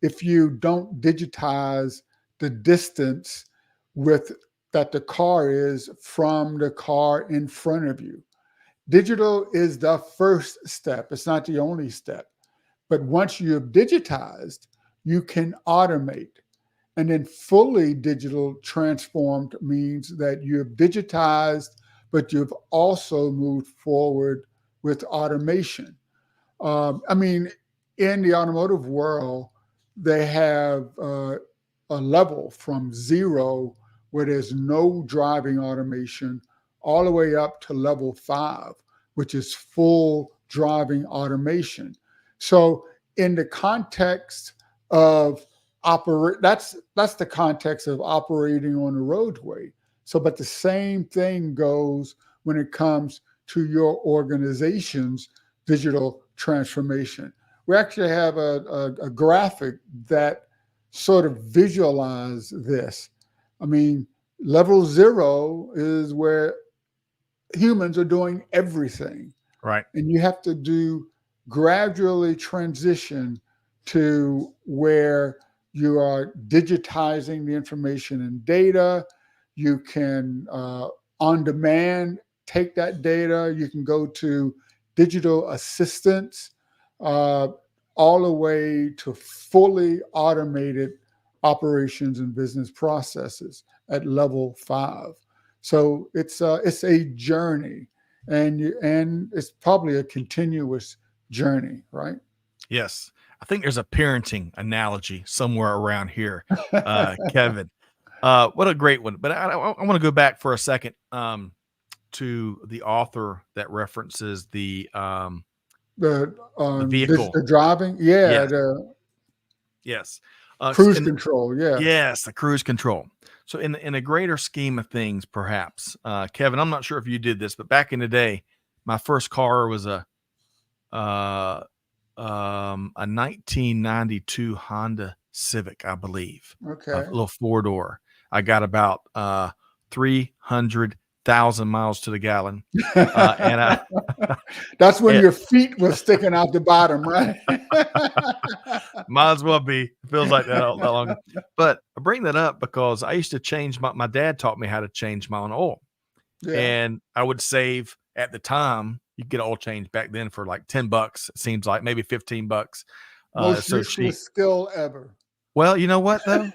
if you don't digitize the distance with that the car is from the car in front of you. Digital is the first step. It's not the only step. But once you have digitized, you can automate. And then fully digital transformed means that you have digitized, but you've also moved forward with automation. I mean, in the automotive world, they have a level from zero where there's no driving automation all the way up to level 5, which is full driving automation. So in the context of that's the context of operating on the roadway. So, but the same thing goes when it comes to your organization's digital transformation. We actually have a graphic that sort of visualize this. I mean, level 0 is where humans are doing everything. Right. And you have to do gradually transition to where you are digitizing the information and data. You can, on demand, take that data. You can go to digital assistants, all the way to fully automated operations and business processes at level 5. So it's a journey, and it's probably a continuous journey, right? Yes. I think there's a parenting analogy somewhere around here, Kevin. What a great one. But I want to go back for a second to the author that references the vehicle. The driving, yeah, Yes. the Yes. cruise control, yeah. Yes, the cruise control. So in a greater scheme of things, perhaps, Kevin, I'm not sure if you did this, but back in the day, my first car was a 1992 Honda Civic, I believe, a Okay. little 4-door. I got about 300,000 miles to the gallon, and I That's when it your feet were sticking out the bottom, right? might as well be. It feels like that all that long. But I bring that up because I used to change my dad taught me how to change my own oil, Yeah. and I would save at the time. You could get oil change back then for like $10. It seems like maybe $15. Most So cheap. useless skill ever. Well, you know what though?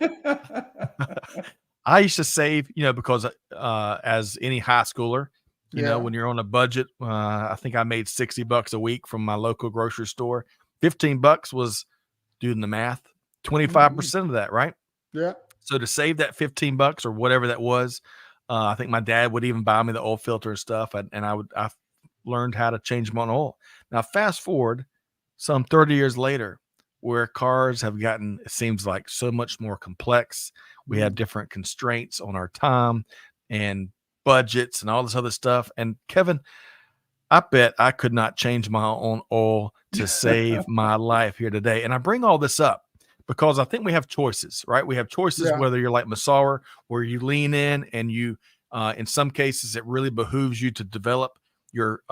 I used to save, because as any high schooler, Yeah. when you're on a budget, I think I made $60 a week from my local grocery store. $15 was, doing the math, Mhm. 25% of that, right? Yeah. So to save that $15 or whatever that was, I think my dad would even buy me the oil filter and stuff, and I learned how to change my own oil. Now fast forward some 30 years later, where cars have gotten, it seems like, so much more complex. We have Mm. different constraints on our time and budgets and all this other stuff. And Kevin, I bet I could not change my own oil to save my life here today. And I bring all this up because I think we have choices, right? We have choices, Yeah. whether you're like Masauer, where you lean in and you, in some cases, it really behooves you to develop your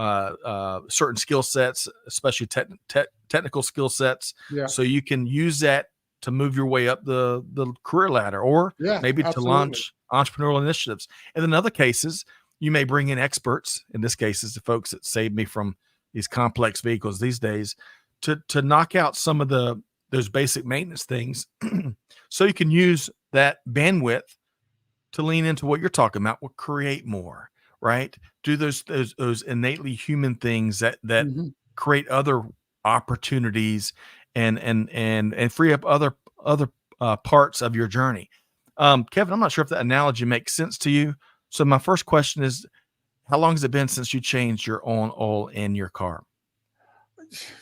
certain skill sets, especially technical skill sets, Yeah. so you can use that to move your way up the career ladder, or Yeah. maybe to Absolutely. launch entrepreneurial initiatives. And in other cases, you may bring in experts, in this case, is the folks that saved me from these complex vehicles these days, to knock out some of those basic maintenance things, so you can use that bandwidth to lean into what you're talking about. Will create more, right? Do those innately human things that Hmm. create other opportunities and free up other parts of your journey. Kevin, I'm not sure if that analogy makes sense to you. So my first question is, how long has it been since you changed your own oil in your car?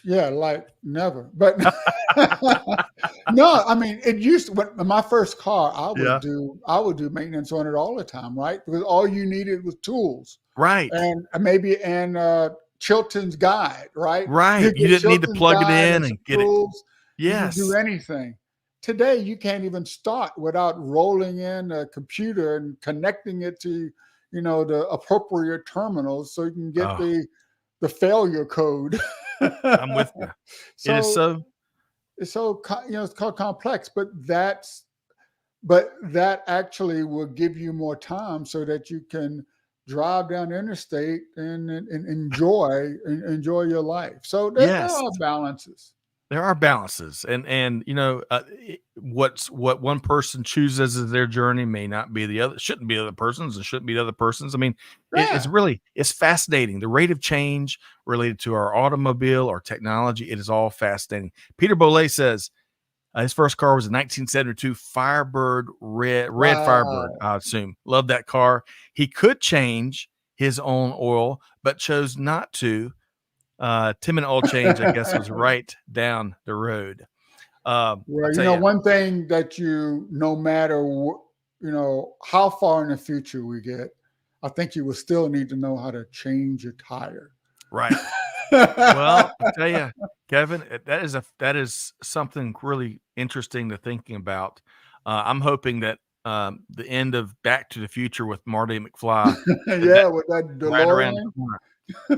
Yeah, like never. But no, I mean, it used to, when my first car, Yeah. I would do maintenance on it all the time, right? Because all you needed was tools Right. and maybe Chilton's guide, right? You Right. You get didn't need to Chilton's plug it guide in and some and get it. tools, you can do Yes. anything. Today, you can't even start without rolling in a computer and connecting it to, the appropriate terminals so you can get Oh, the failure code. I'm with you. It is So so. it's called complex, but that actually will give you more time so that you can drive down the interstate and enjoy your life. So there Yes. are balances. There are balances, and what one person chooses as their journey may not be the other, shouldn't be the other person's, and shouldn't be the other person's. I mean, Yeah. it's fascinating. The rate of change related to our automobile or technology, it is all fascinating. Peter Bolle says his first car was a 1972 Firebird, red Firebird, Wow. I assume. Love that car. He could change his own oil, but chose not to. Tim and Oil Change, I guess, was right down the road. I'll Well, tell you, one thing that no matter how far in the future we get, I think you will still need to know how to change a tire. right. Well, I tell you, Kevin, that is something really interesting to thinking about. I'm hoping that the end of Back to the Future with Marty McFly, that Yeah, with that right around DeLorean. the corner,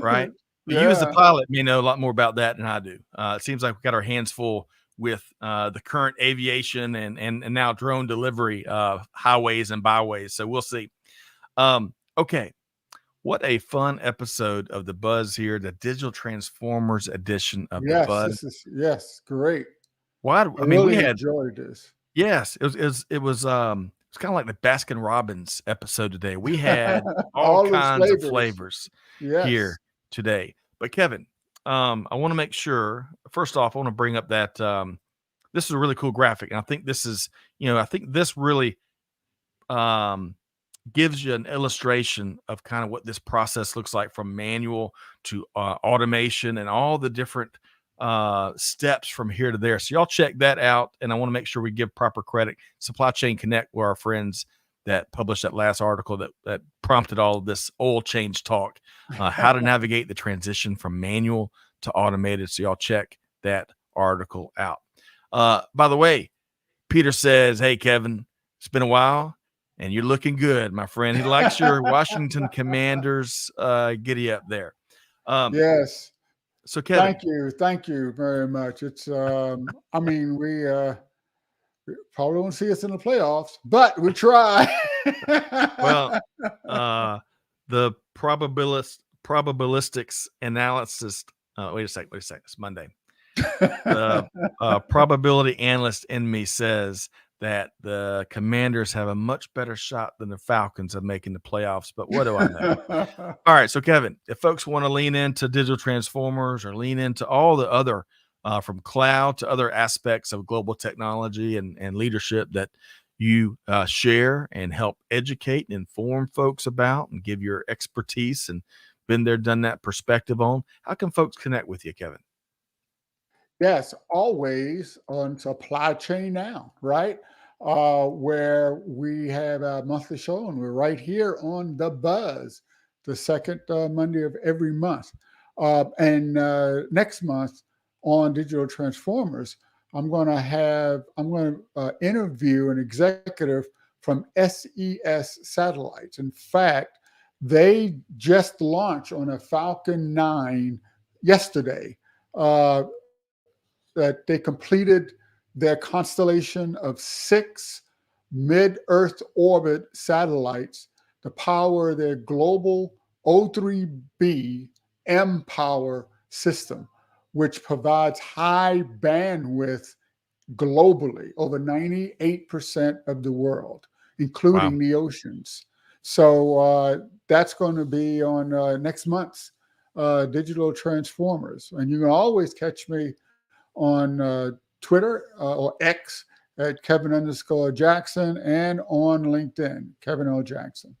right? But you as the Yeah. pilot may know a lot more about that than I do. It seems like we got our hands full with the current aviation and now drone delivery highways and byways. So we'll see. Okay. What a fun episode of the Buzz here, the Digital Transformers edition of the Yes, Buzz. yes, great. I I mean, we really had, enjoyed this. yes, it's kind of like the Baskin Robbins episode today. We had all All those kinds of flavors. flavors Yes. here today. But Kevin, I want to make sure, first off, I want to bring up that this is a really cool graphic. And I think I think this really um gives you an illustration of kind of what this process looks like, from manual to automation and all the different steps from here to there. So y'all check that out. And I want to make sure we give proper credit. Supply Chain Connect were our friends that published that last article that prompted all of this oil change talk, how to navigate the transition from manual to automated. So y'all check that article out. By the way, Peter says, "Hey, Kevin, it's been a while and you're looking good, my friend." He likes your Washington Commanders giddy up there. Um, Yes. so, Kevin, Thank you very much. It's I mean, we probably won't see us in the playoffs, but we try. well, uh, the probabilistics analysis. Wait a second. It's Monday. The probability analyst in me says that the Commanders have a much better shot than the Falcons of making the playoffs. But what do I know? All right. So, Kevin, if folks want to lean into digital transformers or lean into all the other, from cloud to other aspects of global technology and leadership that you share and help educate and inform folks about and give your expertise and been there, done that perspective on, how can folks connect with you, Kevin? Yes, always on Supply Chain Now, right? Where we have our monthly show, and we're right here on the Buzz, the second Monday of every month. And next month on Digital Transformers, I'm going to interview an executive from SES Satellites. In fact, they just launched on a Falcon 9 yesterday. Uh, that they completed their constellation of 6 mid Earth orbit satellites to power their global O3B M Power system, which provides high bandwidth globally, over 98% of the world, Wow. including the oceans. So that's going to be on next month's Digital Transformers. And you can always catch me on Twitter or X at Kevin_Jackson and on LinkedIn, Kevin L. Jackson.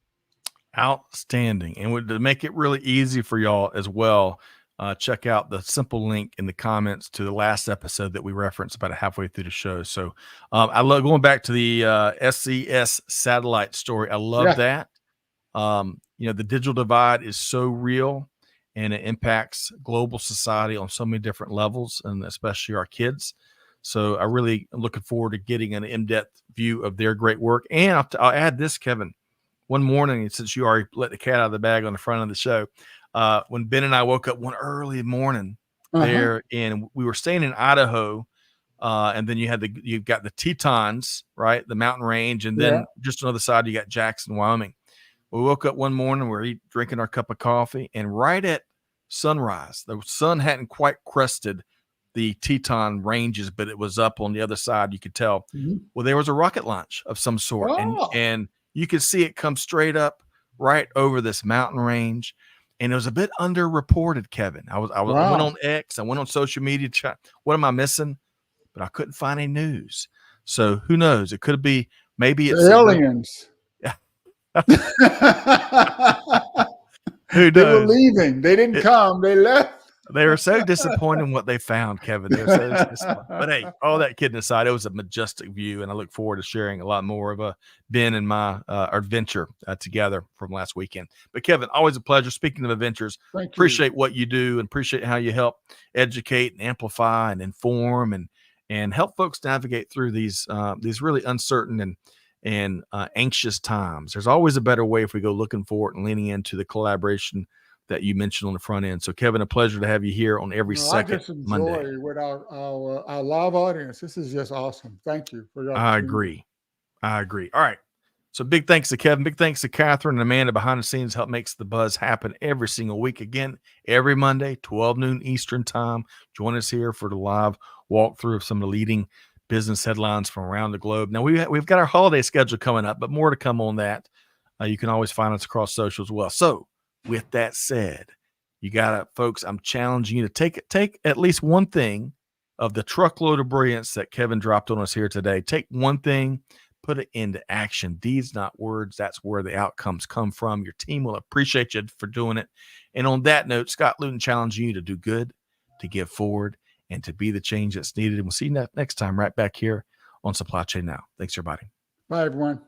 Outstanding. And to make it really easy for y'all as well, check out the simple link in the comments to the last episode that we referenced about halfway through the show. So I love going back to the SES satellite story. I love Yeah. that. The digital divide is so real, and it impacts global society on so many different levels, and especially our kids. So I really am looking forward to getting an in-depth view of their great work. And I'll add this, Kevin. One morning, since you already let the cat out of the bag on the front of the show, when Ben and I woke up one early morning Uh-huh. there, and we were staying in Idaho, and then you've got the Tetons, right, the mountain range, and Yeah. then just on the other side you got Jackson, Wyoming. We woke up one morning, we were drinking our cup of coffee, and right at sunrise, the sun hadn't quite crested the Teton ranges, but it was up on the other side. You could tell. Mm-hmm. Well, there was a rocket launch of some sort, and Oh, and you could see it come straight up right over this mountain range, and it was a bit underreported. Kevin, I went wow. on X, I went on social media. What am I missing? But I couldn't find any news. So who knows? It could be maybe The it's a great. aliens. Who They were knows? leaving. They didn't It, come. They left. They were so disappointed in what they found, Kevin. They were so disappointed. But hey, all that kidding aside, it was a majestic view, and I look forward to sharing a lot more of Ben and my adventure together from last weekend. But Kevin, always a pleasure. Speaking of adventures, Thank you. appreciate what you do and appreciate how you help educate and amplify and inform and help folks navigate through these really uncertain and anxious times. There's always a better way if we go looking for it and leaning into the collaboration that you mentioned on the front end. So, Kevin, a pleasure to have you here on every No, I second just Monday. enjoy with our live audience. This is just awesome. Thank you for the I opportunity. agree. I agree. All right. So big thanks to Kevin. Big thanks to Catherine and Amanda behind the scenes help makes the buzz happen every single week. Again, every Monday, 12 noon Eastern time. Join us here for the live walkthrough of some of the leading business headlines from around the globe. Now we've got our holiday schedule coming up, but more to come on that. You can always find us across social as well. So with that said, you gotta, folks, I'm challenging you to take at least one thing of the truckload of brilliance that Kevin dropped on us here today. Take one thing, put it into action. Deeds, not words. That's where the outcomes come from. Your team will appreciate you for doing it. And on that note, Scott Luton challenging you to do good, to give forward, and to be the change that's needed. And we'll see you next time right back here on Supply Chain Now. Thanks, everybody. Bye, everyone.